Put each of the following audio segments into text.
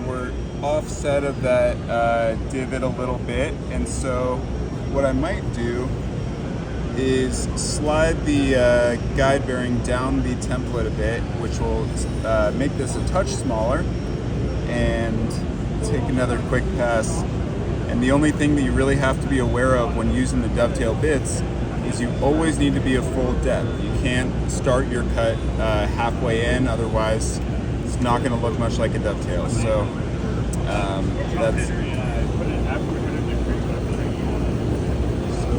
we're offset of that divot a little bit, and so what I might do is slide the guide bearing down the template a bit, which will make this a touch smaller, and take another quick pass. And the only thing that you really have to be aware of when using the dovetail bits is you always need to be a full depth. You can't start your cut halfway in, otherwise it's not going to look much like a dovetail. So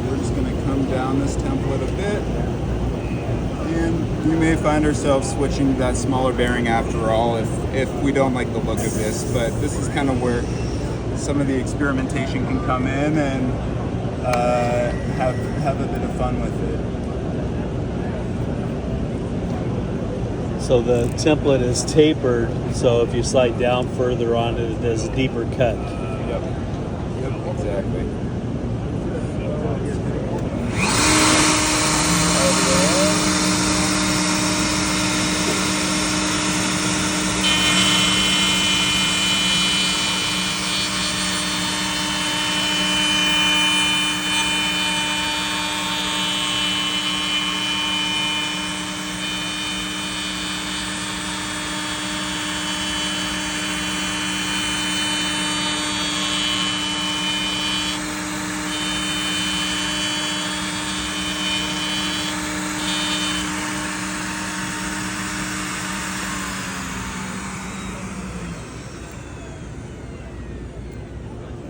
we're just going to come down this template a bit, and we may find ourselves switching to that smaller bearing after all if we don't like the look of this. But this is kind of where some of the experimentation can come in and have a bit of fun with it. So the template is tapered, so if you slide down further on it, it does a deeper cut. Yep, exactly.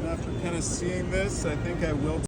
After kind of seeing this, I think I will